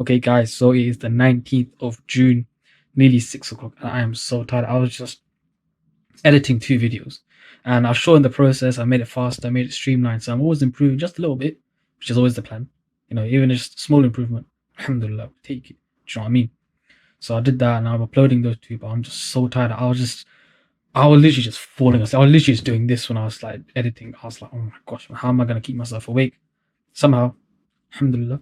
Okay, guys, so it is the 19th of June, nearly 6 o'clock, and I am so tired. I was just editing two videos, and I'll show in the process. I made it faster, I made it streamlined, so I'm always improving just a little bit, which is always the plan. Even just a small improvement, alhamdulillah, take it. Do you know what I mean? So I did that, and I'm uploading those two, but I'm just so tired. I was literally just falling asleep. I was literally just doing this when I was like editing. I was like, oh my gosh, how am I gonna keep myself awake? Somehow, alhamdulillah,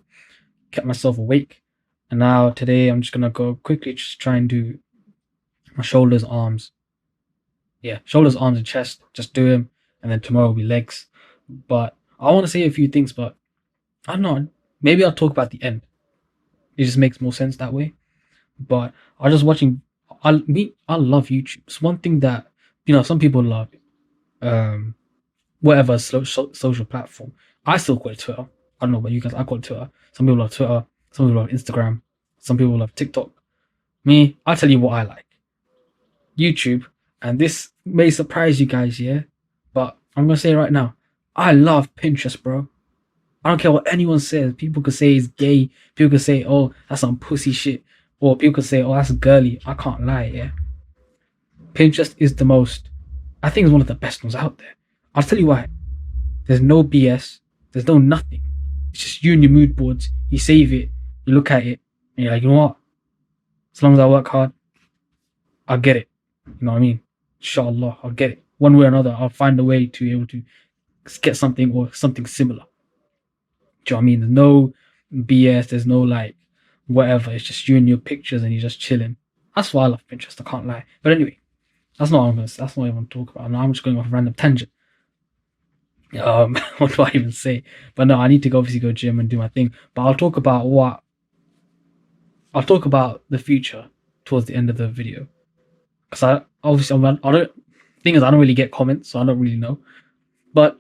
kept myself awake. And now today I'm just gonna go quickly just try and do my shoulders, arms. Yeah, shoulders, arms, and chest. Just do them, and then tomorrow will be legs. But I want to say a few things, but I don't know. Maybe I'll talk about the end. It just makes more sense that way. But I was just watching. I love YouTube. It's one thing that some people love. Um, Whatever social platform. I still call it Twitter. I don't know about you guys. I call it Twitter. Some people love Twitter. Some people love Instagram. Some people love TikTok. Me, I'll tell you what I like. YouTube. And this may surprise you guys, yeah? But I'm gonna say it right now. I love Pinterest, bro. I don't care what anyone says. People could say it's gay. People could say, oh, that's some pussy shit. Or people could say, oh, that's girly. I can't lie, yeah? Pinterest is I think it's one of the best ones out there. I'll tell you why. There's no BS. There's no nothing. It's just you and your mood boards. You save it. You look at it. And you're like, you know what? As long as I work hard, I'll get it. You know what I mean? Inshallah, I'll get it. One way or another, I'll find a way to be able to get something or something similar. Do you know what I mean? There's no BS. There's no whatever. It's just you and your pictures and you're just chilling. That's why I love Pinterest. I can't lie. But anyway, that's not what I want to talk about. Now I'm just going off a random tangent. What do I even say? But no, I need to obviously go gym and do my thing. But I'll talk about the future towards the end of the video. Because I don't really get comments, so I don't really know. But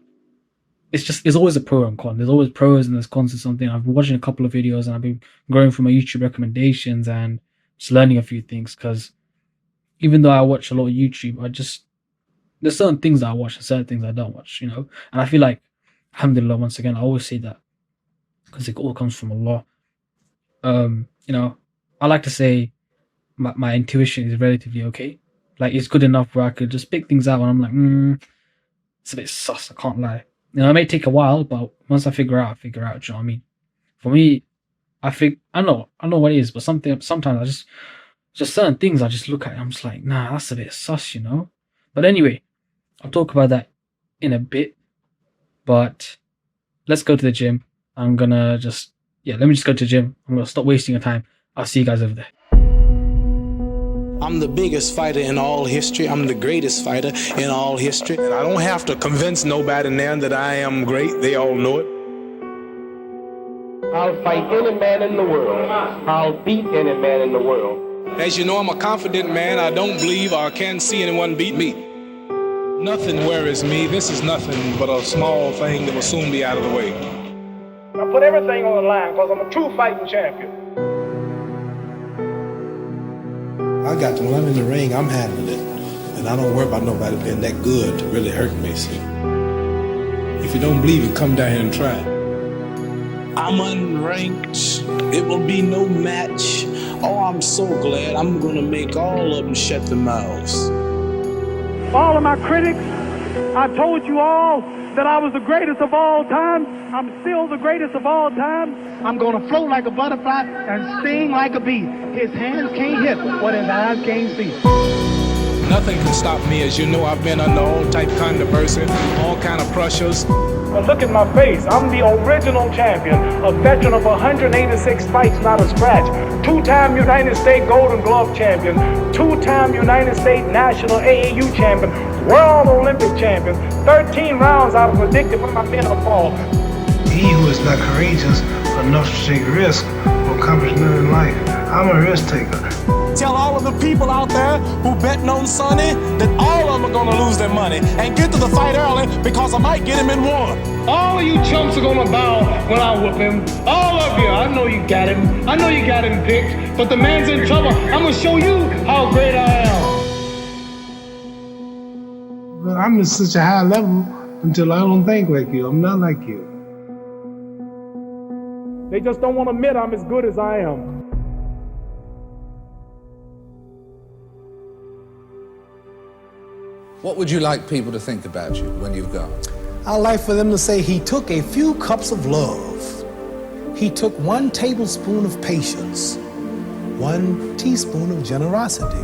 it's always a pro and con. There's always pros and there's cons to something. I've been watching a couple of videos and I've been going through my YouTube recommendations and just learning a few things. Because even though I watch a lot of YouTube, there's certain things that I watch and certain things I don't watch, And I feel like, alhamdulillah, once again, I always say that because it all comes from Allah. I like to say my intuition is relatively okay. Like, it's good enough where I could just pick things out and I'm like, it's a bit sus, I can't lie. It may take a while, but once I figure out, do you know what I mean? For me, I know what it is, but sometimes just certain things I just look at and I'm just like, nah, that's a bit sus, But anyway, I'll talk about that in a bit, but let's go to the gym. Let me just go to the gym. I'm gonna stop wasting your time. I'll see you guys over there. I'm the biggest fighter in all history. I'm the greatest fighter in all history. And I don't have to convince nobody now that I am great. They all know it. I'll fight any man in the world. I'll beat any man in the world. As you know, I'm a confident man. I don't believe or can see anyone beat me. Nothing worries me. This is nothing but a small thing that will soon be out of the way. I put everything on the line because I'm a true fighting champion. I got to, when I'm in the ring, I'm handling it. And I don't worry about nobody being that good to really hurt me, see. If you don't believe it, come down here and try it. I'm unranked. It will be no match. Oh, I'm so glad. I'm gonna make all of them shut their mouths. All of my critics, I told you all that I was the greatest of all time. I'm still the greatest of all time. I'm gonna float like a butterfly and sting like a bee. His hands can't hit what his eyes can't see. Nothing can stop me. As you know, I've been under all type controversy, all kind of pressures. But look at my face. I'm the original champion, a veteran of 186 fights, not a scratch. Two-time United States Golden Glove champion, two-time United States National AAU champion, World Olympic champion, 13 rounds out of predicted when my men are fall. He who is not courageous enough to take risk will accomplish nothing in life. I'm a risk taker. Tell all of the people out there who betting on Sonny that all of them are gonna lose their money and get to the fight early because I might get him in one. All of you chumps are gonna bow when I whoop him. All of you. I know you got him. I know you got him picked, but the man's in trouble. I'm gonna show you how great I am. But I'm at such a high level until I don't think like you. I'm not like you. They just don't want to admit I'm as good as I am. What would you like people to think about you when you've gone? I'd like for them to say he took a few cups of love. He took 1 tablespoon of patience, 1 teaspoon of generosity,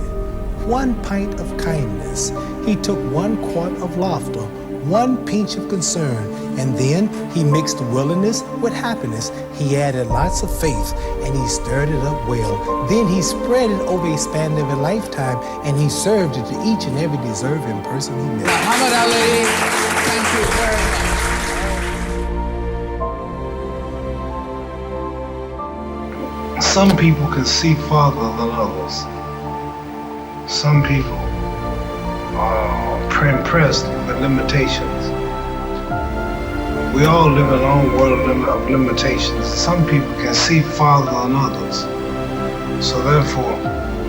1 pint of kindness. He took 1 quart of laughter, 1 pinch of concern, and then he mixed willingness with happiness. He added lots of faith, and he stirred it up well. Then he spread it over a span of a lifetime, and he served it to each and every deserving person he met. Muhammad Ali, thank you very much. Some people can see farther than others. Some people are impressed with the limitations. We all live in our own world of limitations. Some people can see farther than others. So therefore,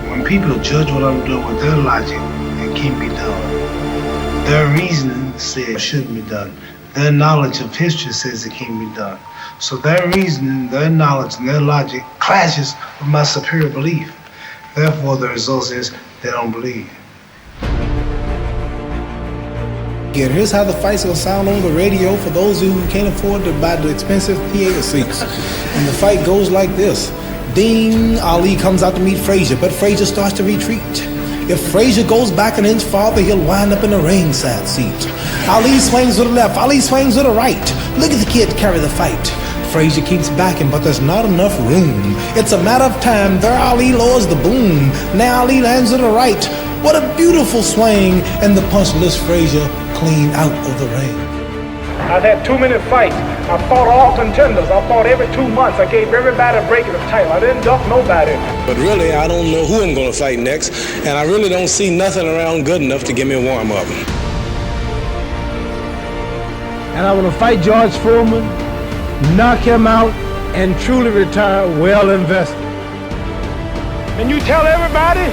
when people judge what I'm doing with their logic, it can't be done. Their reasoning says it shouldn't be done. Their knowledge of history says it can't be done. So their reasoning, their knowledge, and their logic clashes with my superior belief. Therefore, the result is they don't believe. Here's how the fights will sound on the radio for those who can't afford to buy the expensive theater seats. And the fight goes like this. Ding, Ali comes out to meet Frazier, but Frazier starts to retreat. If Frazier goes back an inch farther, he'll wind up in the ringside seat. Ali swings to the left, Ali swings to the right. Look at the kid carry the fight. Frazier keeps backing, but there's not enough room. It's a matter of time. There Ali lowers the boom. Now Ali lands to the right. What a beautiful swing, and the punch lifts Frazier clean out of the ring. I've had 2-minute fights. I fought all contenders. I fought every 2 months. I gave everybody a break in the title. I didn't duck nobody. But really, I don't know who I'm going to fight next, and I really don't see nothing around good enough to give me a warm-up. And I want to fight George Foreman, knock him out, and truly retire well invested. And you tell everybody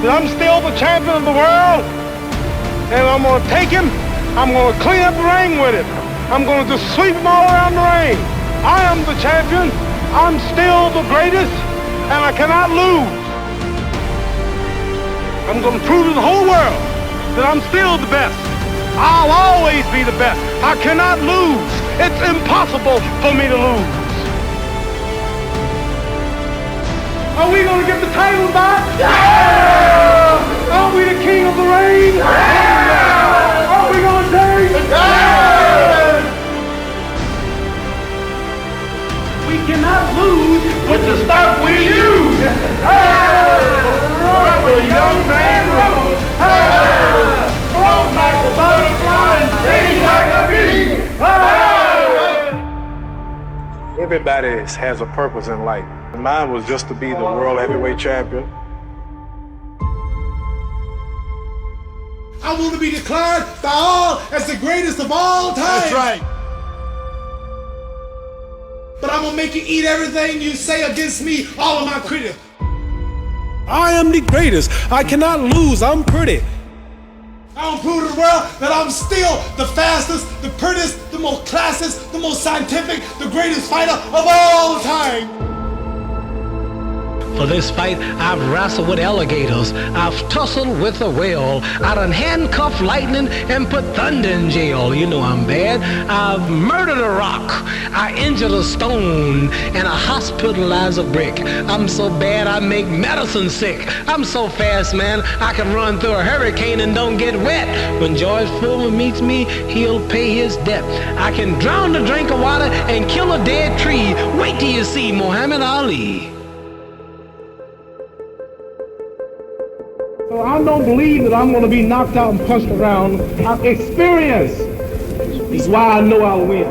that I'm still the champion of the world, and I'm going to take him, I'm going to clean up the ring with him. I'm going to just sweep him all around the ring. I am the champion, I'm still the greatest, and I cannot lose. I'm going to prove to the whole world that I'm still the best. I'll always be the best. I cannot lose. It's impossible for me to lose. Are we going to get the title back? Yeah! Are we the king of the ring? Yeah! Are we going to take? Yeah! We cannot lose with the stuff we use. Rubber, young man, rubber. Float like a butterfly and sting like a bee. Everybody has a purpose in life. Mine was just to be the world heavyweight champion. I want to be declared by all as the greatest of all time. That's right. But I'm going to make you eat everything you say against me, all of my critics. I am the greatest. I cannot lose. I'm pretty. I want to prove to the world that I'm still the fastest, the prettiest, the most classist, the most scientific, the greatest fighter of all time. For this fight, I've wrestled with alligators, I've tussled with a whale, I done handcuffed lightning and put thunder in jail. You know I'm bad. I've murdered a rock, I injured a stone, and I hospitalized a brick. I'm so bad I make medicine sick. I'm so fast, man, I can run through a hurricane and don't get wet. When George Foreman meets me, he'll pay his debt. I can drown a drink of water and kill a dead tree. Wait till you see Muhammad Ali. So I don't believe that I'm going to be knocked out and punched around. Experience is why I know I'll win.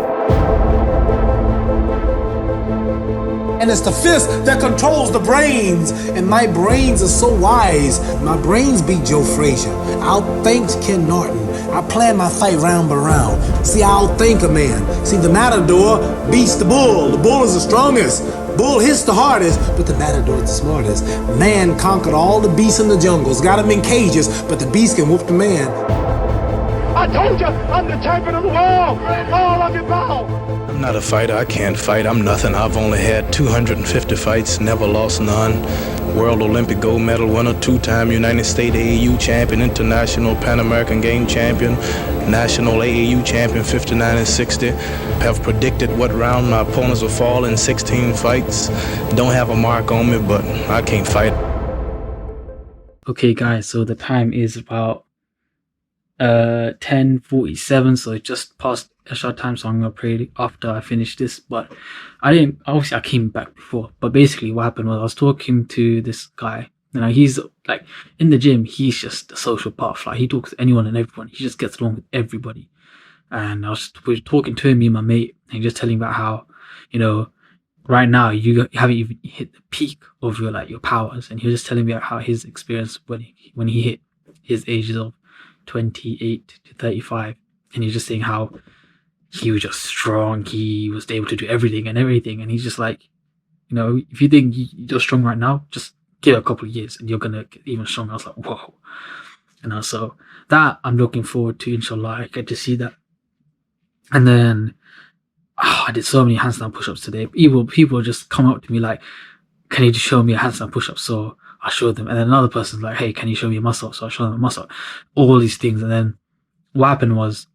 And it's the fist that controls the brains. And my brains are so wise. My brains beat Joe Frazier. I outthink Ken Norton. I plan my fight round by round. See, I outthink a man. See, the Matador beats the bull. The bull is the strongest. Bull hits the hardest, but the Matador is the smartest. Man conquered all the beasts in the jungles, got them in cages, but the beast can whoop the man. I told you, I'm the champion of the world. All of you bow. Not a fighter, I can't fight, I'm nothing. I've only had 250 fights, never lost none. World Olympic gold medal winner, 2-time United States AAU champion, international Pan American game champion, national AAU champion 59 and 60. Have predicted what round my opponents will fall in 16 fights. Don't have a mark on me, but I can't fight. Okay guys, so the time is about 10:47, so it's just past a short time, so I'm gonna pray after I finish this. But I came back before, but basically what happened was I was talking to this guy. He's like in the gym, he's just a social butterfly. He talks to anyone and everyone. He just gets along with everybody. And we were talking to him, me and my mate, and just telling about how, right now you haven't even hit the peak of your powers. And he was just telling me about how his experience when he hit his ages of 28 to 35, and he's just saying how he was just strong, he was able to do everything, and he's just like, if you think you're strong right now, just give it a couple of years and you're gonna get even stronger. I was like, whoa. So that I'm looking forward to, inshallah. I get to see that. And then I did so many handstand push-ups today. People just come up to me like, can you just show me a handstand push-up? So I showed them, and then another person's like, hey, can you show me a muscle? So I showed them a muscle, all these things. And then what happened was,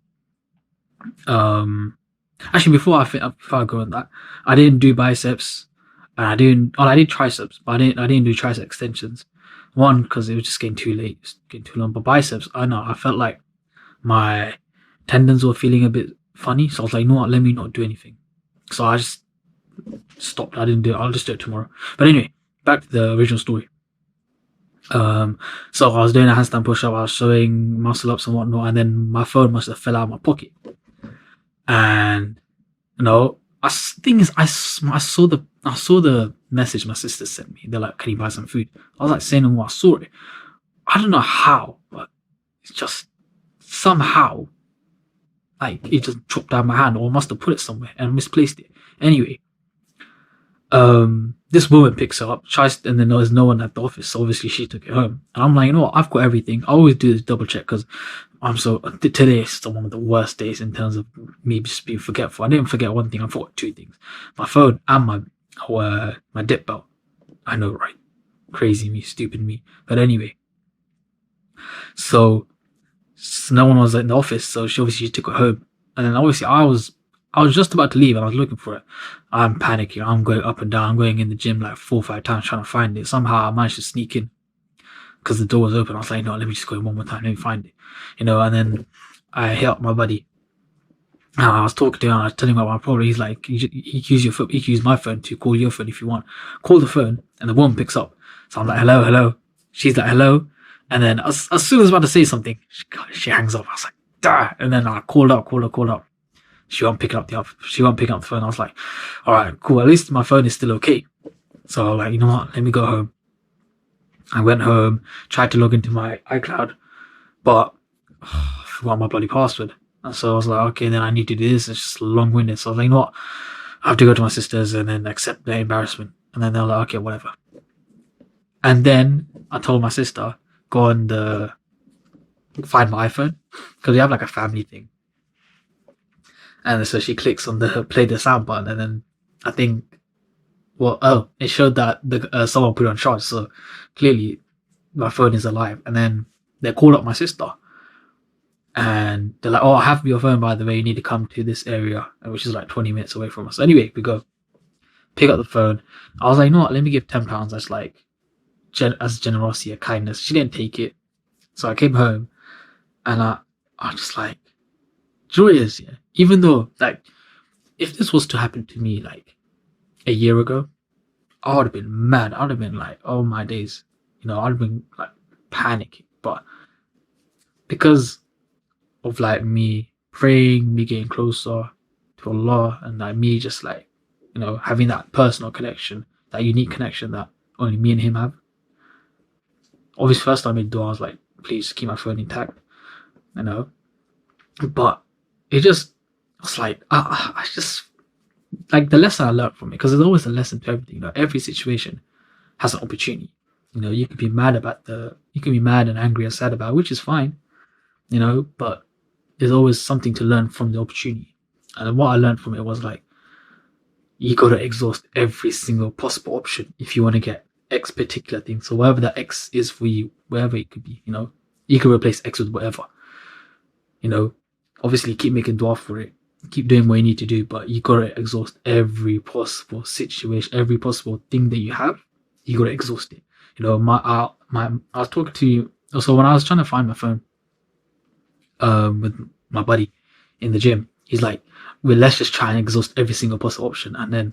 actually before I go on that, I didn't do biceps, and I did triceps, but I didn't do tricep extensions. One, because it was just getting too late, it's getting too long. But biceps, I felt like my tendons were feeling a bit funny, so I was like, you know what, let me not do anything. So I just stopped. I didn't do it. I'll just do it tomorrow. But anyway, back to the original story. So I was doing a handstand push-up, I was showing muscle ups and whatnot, and then my phone must have fell out of my pocket. And I saw the message my sister sent me. They're like, can you buy some food? I was like saying them, I saw it. I don't know how, but it's just somehow like it just dropped out of my hand, or I must have put it somewhere and misplaced it. Anyway, this woman picks it up, and then there's no one at the office, so obviously she took it home. And I'm like, I've got everything. I always do this double check because today is one of the worst days in terms of me just being forgetful. I didn't forget one thing, I forgot two things: my phone and my dip belt. I know, right? Crazy me, stupid me. But anyway, so no one was in the office, so she obviously took it home. And then obviously I was just about to leave and I was looking for it. I'm panicking. I'm going up and down. I'm going in the gym like 4 or 5 times trying to find it. Somehow I managed to sneak in because the door was open. I was like, no, let me just go in one more time. Let me find it. And then I hit up my buddy. And I was talking to him and I was telling him about my problem. He's like, you can use my phone to call your phone if you want. Call the phone and the woman picks up. So I'm like, hello. She's like, hello. And then as soon as I was about to say something, she hangs up. I was like, duh. And then I called up. She wasn't picking up the phone. I was like, all right, cool. At least my phone is still okay. So I was like, you know what? Let me go home. I went home, tried to log into my iCloud, but I forgot my bloody password. And so I was like, okay, then I need to do this. It's just long-winded. So I was like, you know what? I have to go to my sister's and then accept the embarrassment. And then they're like, okay, whatever. And then I told my sister, go on find my iPhone, because we have like a family thing. And so she clicks on the play the sound button, and then I think, it showed that someone put it on charge. So clearly my phone is alive. And then they called up my sister, and they're like, oh, I have your phone, by the way. You need to come to this area, which is like 20 minutes away from us. So anyway, we go, pick up the phone. I was like, you know what? Let me give £10 as like as generosity, a kindness. She didn't take it. So I came home, and I just like, joyous, yeah. Even though, like, if this was to happen to me like a year ago, I would have been mad. I would have been like, oh my days, I'd have been like panicking. But because of like me praying, me getting closer to Allah, and like me just like, having that personal connection, that unique connection that only me and him have. Obviously, first time I made dua, I was like, please keep my phone intact, But it just, it's like, I just, like the lesson I learned from it, because there's always a lesson to everything. Every situation has an opportunity. You could be mad and angry and sad about it, which is fine, but there's always something to learn from the opportunity. And what I learned from it was like, you gotta exhaust every single possible option if you want to get X particular thing. So whatever that X is for you, wherever it could be, you know, you can replace X with whatever. You know, obviously keep making dua for it, keep doing what you need to do, but you gotta exhaust every possible situation, every possible thing that you have. You gotta exhaust it. You know, I was talking to you. Also, when I was trying to find my phone, with my buddy in the gym, he's like, well, let's just try and exhaust every single possible option. And then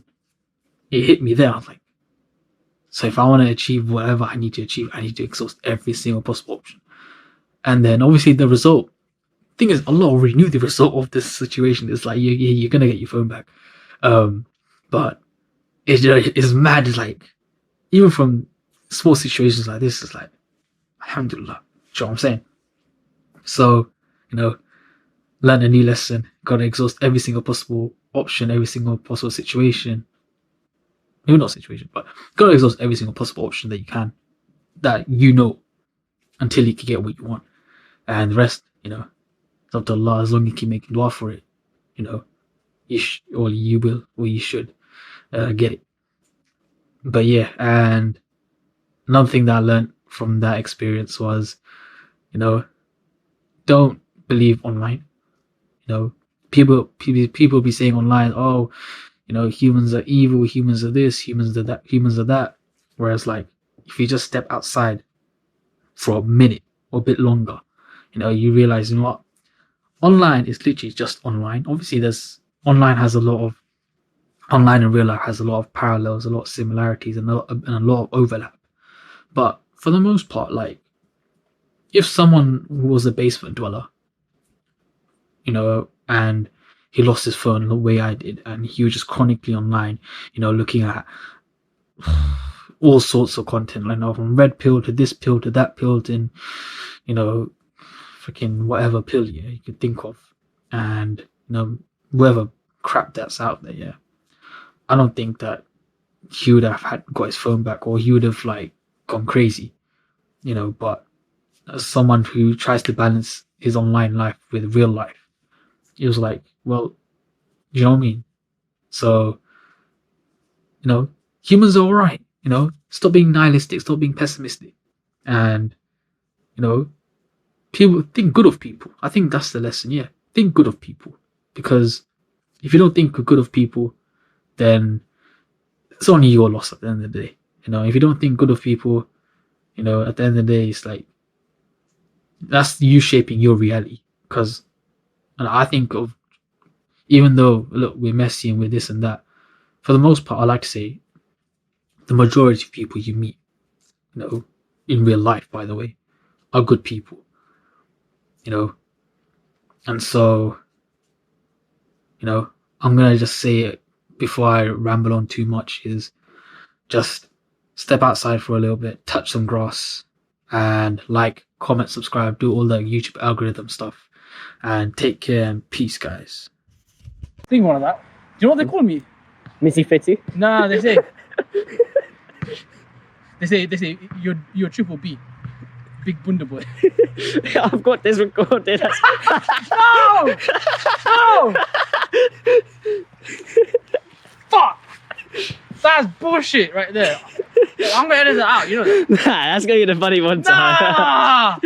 it hit me there. I was like, so if I want to achieve whatever I need to achieve, I need to exhaust every single possible option. And then obviously the result, thing is, Allah already knew the result of this situation. It's like, you're going to get your phone back. But it's mad. It's like, even from small situations like this, it's like, alhamdulillah. You know what I'm saying? So, you know, learn a new lesson. Got to exhaust every single possible option, every single possible situation. Maybe not situation, but got to exhaust every single possible option that you can, that you know, until you can get what you want. And the rest, you know, it's up to Allah. As long as you keep making dua for it, you know, you will, or you should get it. But yeah, and another thing that I learned from that experience was, you know, don't believe online. You know, people be saying online, oh, you know, humans are evil, humans are this, humans are that, humans are that. Whereas, like, if you just step outside for a minute or a bit longer, you know, you realize, you know what, online is literally just online. Obviously, online and real life has a lot of parallels, a lot of similarities, and a lot of overlap. But for the most part, like, if someone was a basement dweller, you know, and he lost his phone the way I did, and he was just chronically online, you know, looking at all sorts of content, like, you know, from red pill to this pill to that pill to, you know, freaking whatever pill you could think of, and, you know, whatever crap that's out there, yeah. I don't think that he would have got his phone back, or he would have, like, gone crazy, you know. But as someone who tries to balance his online life with real life, it was like, well, you know what I mean? So, you know, humans are alright, you know, stop being nihilistic, stop being pessimistic, and, you know, people think good of people. I think that's the lesson, yeah. Think good of people, because if you don't think good of people, then it's only your loss at the end of the day. You know, if you don't think good of people, you know, at the end of the day, it's like, that's you shaping your reality. Because, and I think of, even though, look, we're messy and we're this and that, for the most part, I like to say, the majority of people you meet, you know, in real life, by the way, are good people. You know, and so, you know, I'm going to just say it before I ramble on too much, is just step outside for a little bit, touch some grass, and like, comment, subscribe, do all the YouTube algorithm stuff, and take care and peace, guys. Think one of that. Do you know what they call me? Missy Fitty? Nah, they say you're triple B. Big bunda boy. I've got this recorded. No! No! Fuck! That's bullshit right there. I'm gonna edit it out, you know that. Nah, that's gonna be the funny one time. Nah!